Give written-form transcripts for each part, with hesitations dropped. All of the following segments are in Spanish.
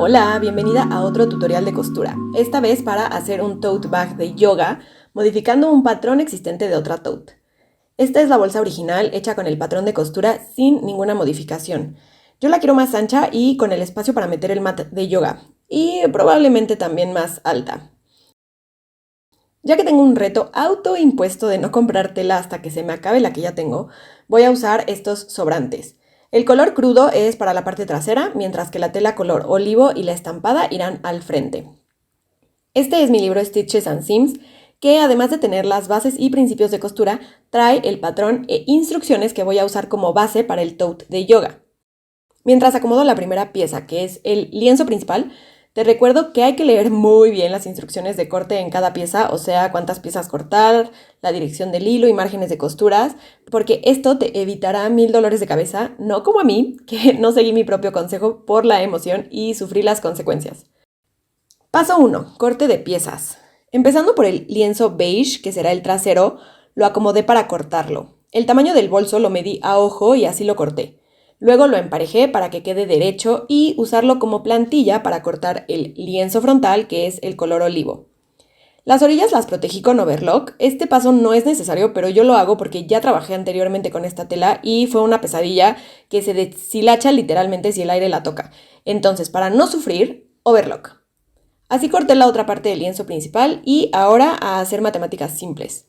Hola, bienvenida a otro tutorial de costura, esta vez para hacer un tote bag de yoga, modificando un patrón existente de otra tote. Esta es la bolsa original hecha con el patrón de costura sin ninguna modificación. Yo la quiero más ancha y con el espacio para meter el mat de yoga, y probablemente también más alta. Ya que tengo un reto autoimpuesto de no comprar tela hasta que se me acabe la que ya tengo, voy a usar estos sobrantes. El color crudo es para la parte trasera, mientras que la tela color olivo y la estampada irán al frente. Este es mi libro Stitches and Seams, que además de tener las bases y principios de costura, trae el patrón e instrucciones que voy a usar como base para el tote de yoga. Mientras acomodo la primera pieza, que es el lienzo principal, te recuerdo que hay que leer muy bien las instrucciones de corte en cada pieza, o sea, cuántas piezas cortar, la dirección del hilo y márgenes de costuras, porque esto te evitará $1000 de cabeza, no como a mí, que no seguí mi propio consejo por la emoción y sufrí las consecuencias. Paso 1. Corte de piezas. Empezando por el lienzo beige, que será el trasero, lo acomodé para cortarlo. El tamaño del bolso lo medí a ojo y así lo corté. Luego lo emparejé para que quede derecho y usarlo como plantilla para cortar el lienzo frontal, que es el color olivo. Las orillas las protegí con overlock. Este paso no es necesario, pero yo lo hago porque ya trabajé anteriormente con esta tela y fue una pesadilla que se deshilacha literalmente si el aire la toca. Entonces, para no sufrir, overlock. Así corté la otra parte del lienzo principal y ahora a hacer matemáticas simples.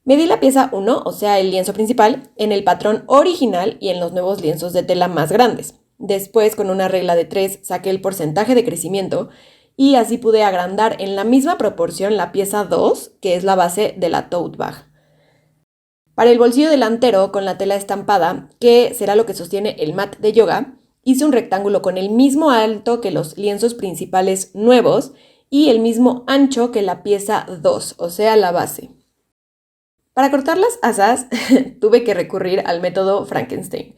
Medí la pieza 1, o sea el lienzo principal, en el patrón original y en los nuevos lienzos de tela más grandes. Después, con una regla de 3, saqué el porcentaje de crecimiento y así pude agrandar en la misma proporción la pieza 2, que es la base de la tote bag. Para el bolsillo delantero, con la tela estampada, que será lo que sostiene el mat de yoga, hice un rectángulo con el mismo alto que los lienzos principales nuevos y el mismo ancho que la pieza 2, o sea la base. Para cortar las asas tuve que recurrir al método Frankenstein,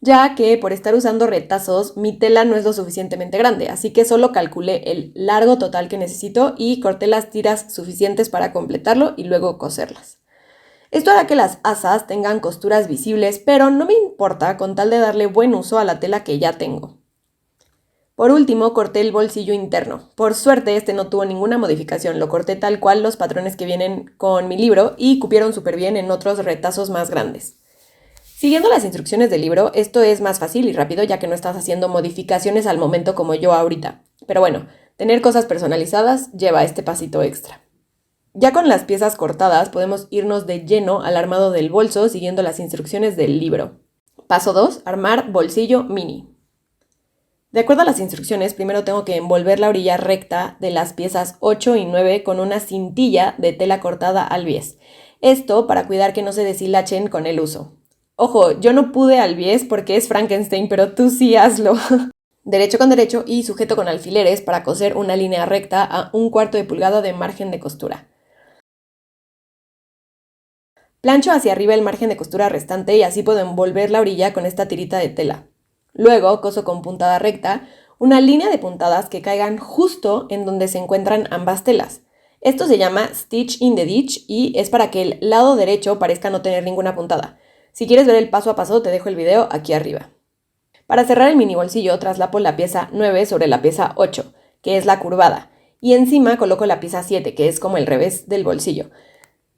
ya que por estar usando retazos mi tela no es lo suficientemente grande, así que solo calculé el largo total que necesito y corté las tiras suficientes para completarlo y luego coserlas. Esto hará que las asas tengan costuras visibles, pero no me importa con tal de darle buen uso a la tela que ya tengo. Por último, corté el bolsillo interno. Por suerte, este no tuvo ninguna modificación. Lo corté tal cual los patrones que vienen con mi libro y cupieron súper bien en otros retazos más grandes. Siguiendo las instrucciones del libro, esto es más fácil y rápido ya que no estás haciendo modificaciones al momento como yo ahorita. Pero bueno, tener cosas personalizadas lleva este pasito extra. Ya con las piezas cortadas podemos irnos de lleno al armado del bolso siguiendo las instrucciones del libro. Paso 2. Armar bolsillo mini. De acuerdo a las instrucciones, primero tengo que envolver la orilla recta de las piezas 8 y 9 con una cintilla de tela cortada al bies. Esto para cuidar que no se deshilachen con el uso. Ojo, yo no pude al bies porque es Frankenstein, pero tú sí hazlo. Derecho con derecho y sujeto con alfileres para coser una línea recta a 1/4 de pulgada de margen de costura. Plancho hacia arriba el margen de costura restante y así puedo envolver la orilla con esta tirita de tela. Luego coso con puntada recta una línea de puntadas que caigan justo en donde se encuentran ambas telas. Esto se llama Stitch in the Ditch y es para que el lado derecho parezca no tener ninguna puntada. Si quieres ver el paso a paso te dejo el video aquí arriba. Para cerrar el mini bolsillo traslapo la pieza 9 sobre la pieza 8, que es la curvada, y encima coloco la pieza 7, que es como el revés del bolsillo.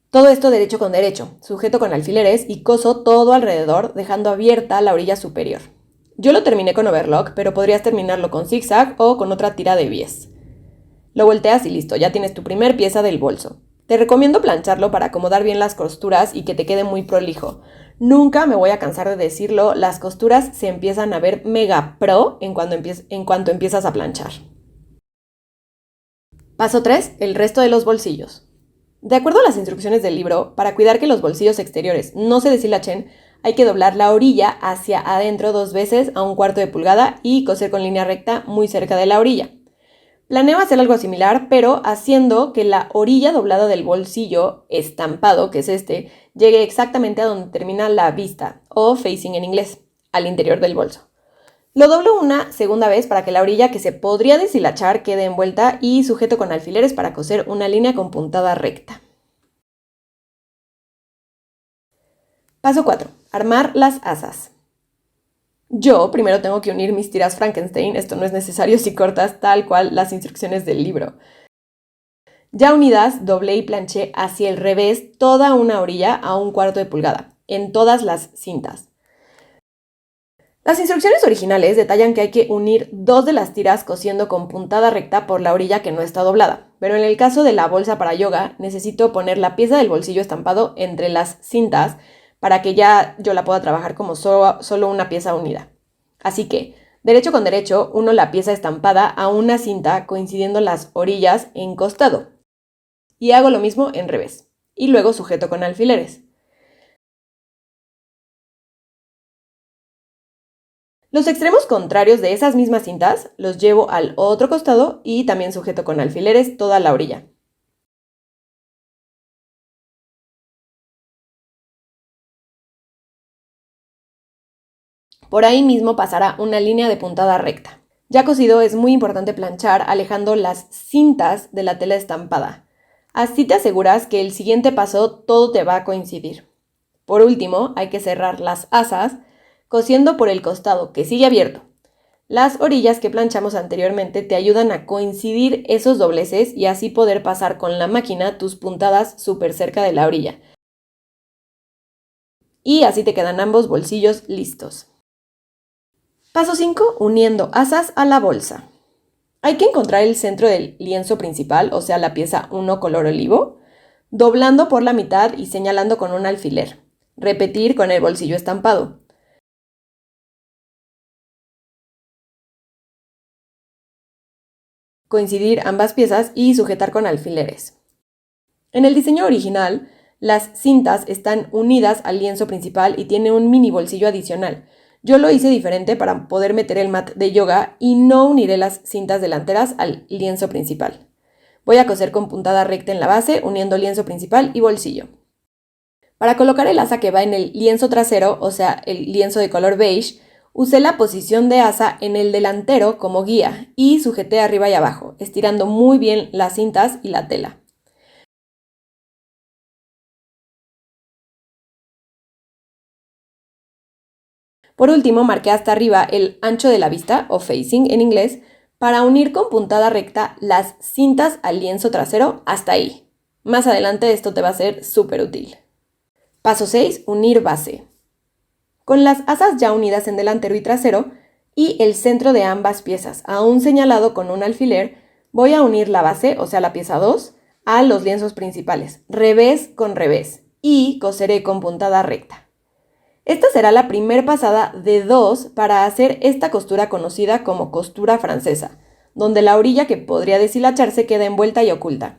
Todo esto derecho con derecho, sujeto con alfileres y coso todo alrededor, dejando abierta la orilla superior. Yo lo terminé con overlock, pero podrías terminarlo con zigzag o con otra tira de bies. Lo volteas y listo, ya tienes tu primer pieza del bolso. Te recomiendo plancharlo para acomodar bien las costuras y que te quede muy prolijo. Nunca me voy a cansar de decirlo, las costuras se empiezan a ver mega pro en cuanto empiezas a planchar. Paso 3. El resto de los bolsillos. De acuerdo a las instrucciones del libro, para cuidar que los bolsillos exteriores no se deshilachen, hay que doblar la orilla hacia adentro 2 veces a 1/4 de pulgada y coser con línea recta muy cerca de la orilla. Planeo hacer algo similar, pero haciendo que la orilla doblada del bolsillo estampado, que es este, llegue exactamente a donde termina la vista, o facing en inglés, al interior del bolso. Lo doblo una segunda vez para que la orilla que se podría deshilachar quede envuelta y sujeto con alfileres para coser una línea con puntada recta. Paso 4. Armar las asas. Yo primero tengo que unir mis tiras Frankenstein, esto no es necesario si cortas tal cual las instrucciones del libro. Ya unidas, doblé y planché hacia el revés toda una orilla a 1/4 de pulgada, en todas las cintas. Las instrucciones originales detallan que hay que unir 2 de las tiras cosiendo con puntada recta por la orilla que no está doblada, pero en el caso de la bolsa para yoga necesito poner la pieza del bolsillo estampado entre las cintas para que ya yo la pueda trabajar como solo una pieza unida. Así que, derecho con derecho, uno la pieza estampada a una cinta coincidiendo las orillas en costado. Y hago lo mismo en revés. Y luego sujeto con alfileres. Los extremos contrarios de esas mismas cintas los llevo al otro costado y también sujeto con alfileres toda la orilla. Por ahí mismo pasará una línea de puntada recta. Ya cosido es muy importante planchar alejando las cintas de la tela estampada. Así te aseguras que el siguiente paso todo te va a coincidir. Por último, hay que cerrar las asas cosiendo por el costado que sigue abierto. Las orillas que planchamos anteriormente te ayudan a coincidir esos dobleces y así poder pasar con la máquina tus puntadas súper cerca de la orilla. Y así te quedan ambos bolsillos listos. Paso 5. Uniendo asas a la bolsa. Hay que encontrar el centro del lienzo principal, o sea, la pieza 1 color olivo, doblando por la mitad y señalando con un alfiler. Repetir con el bolsillo estampado. Coincidir ambas piezas y sujetar con alfileres. En el diseño original, las cintas están unidas al lienzo principal y tiene un mini bolsillo adicional. Yo lo hice diferente para poder meter el mat de yoga y no uniré las cintas delanteras al lienzo principal. Voy a coser con puntada recta en la base, uniendo lienzo principal y bolsillo. Para colocar el asa que va en el lienzo trasero, o sea, el lienzo de color beige, usé la posición de asa en el delantero como guía y sujeté arriba y abajo, estirando muy bien las cintas y la tela. Por último, marqué hasta arriba el ancho de la vista, o facing en inglés, para unir con puntada recta las cintas al lienzo trasero hasta ahí. Más adelante esto te va a ser súper útil. Paso 6. Unir base. Con las asas ya unidas en delantero y trasero y el centro de ambas piezas aún señalado con un alfiler, voy a unir la base, o sea la pieza 2, a los lienzos principales, revés con revés, y coseré con puntada recta. Esta será la primer pasada de 2 para hacer esta costura conocida como costura francesa, donde la orilla que podría deshilacharse queda envuelta y oculta.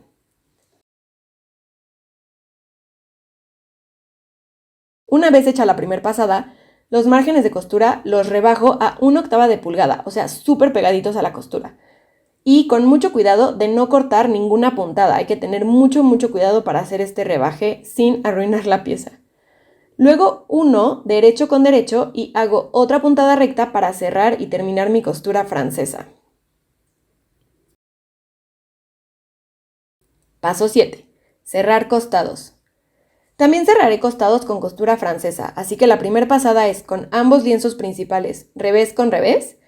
Una vez hecha la primera pasada, los márgenes de costura los rebajo a 1/8 de pulgada, o sea, súper pegaditos a la costura. Y con mucho cuidado de no cortar ninguna puntada, hay que tener mucho cuidado para hacer este rebaje sin arruinar la pieza. Luego uno derecho con derecho y hago otra puntada recta para cerrar y terminar mi costura francesa. Paso 7. Cerrar costados. También cerraré costados con costura francesa, así que la primera pasada es con ambos lienzos principales, revés con revés,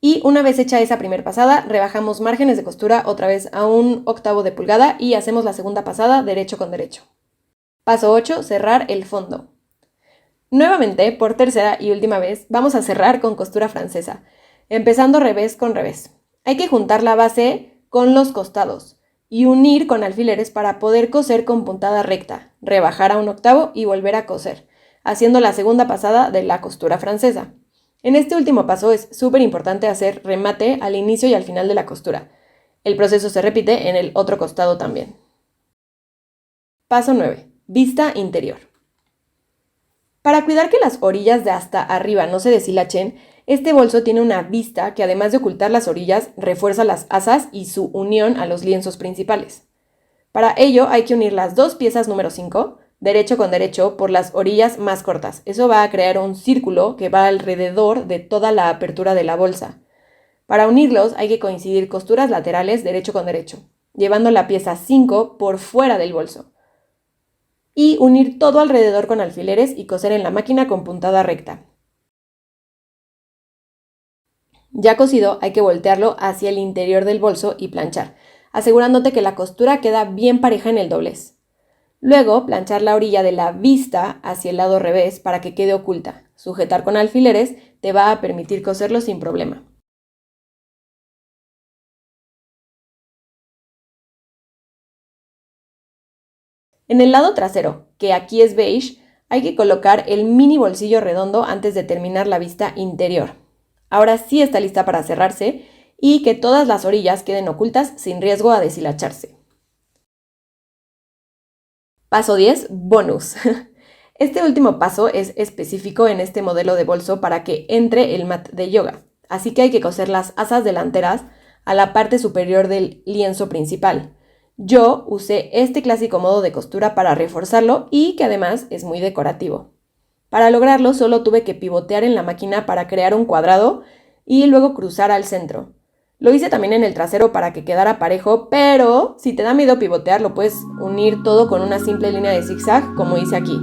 y una vez hecha esa primera pasada, rebajamos márgenes de costura otra vez a 1/8 de pulgada y hacemos la segunda pasada derecho con derecho. Paso 8. Cerrar el fondo. Nuevamente, por tercera y última vez, vamos a cerrar con costura francesa, empezando revés con revés. Hay que juntar la base con los costados y unir con alfileres para poder coser con puntada recta, rebajar a 1/8 y volver a coser, haciendo la segunda pasada de la costura francesa. En este último paso es súper importante hacer remate al inicio y al final de la costura. El proceso se repite en el otro costado también. Paso 9. Vista interior. Para cuidar que las orillas de hasta arriba no se deshilachen, este bolso tiene una vista que además de ocultar las orillas, refuerza las asas y su unión a los lienzos principales. Para ello hay que unir las dos piezas número 5, derecho con derecho, por las orillas más cortas. Eso va a crear un círculo que va alrededor de toda la apertura de la bolsa. Para unirlos hay que coincidir costuras laterales derecho con derecho, llevando la pieza 5 por fuera del bolso. Y unir todo alrededor con alfileres y coser en la máquina con puntada recta. Ya cosido, hay que voltearlo hacia el interior del bolso y planchar, asegurándote que la costura queda bien pareja en el doblez. Luego, planchar la orilla de la vista hacia el lado revés para que quede oculta. Sujetar con alfileres te va a permitir coserlo sin problema. En el lado trasero, que aquí es beige, hay que colocar el mini bolsillo redondo antes de terminar la vista interior. Ahora sí está lista para cerrarse y que todas las orillas queden ocultas sin riesgo a deshilacharse. Paso 10, bonus. Este último paso es específico en este modelo de bolso para que entre el mat de yoga, así que hay que coser las asas delanteras a la parte superior del lienzo principal. Yo usé este clásico modo de costura para reforzarlo y que además es muy decorativo. Para lograrlo solo tuve que pivotear en la máquina para crear un cuadrado y luego cruzar al centro. Lo hice también en el trasero para que quedara parejo, pero si te da miedo pivotear lo puedes unir todo con una simple línea de zigzag como hice aquí.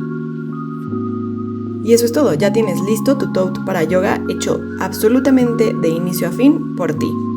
Y eso es todo, ya tienes listo tu tote para yoga hecho absolutamente de inicio a fin por ti.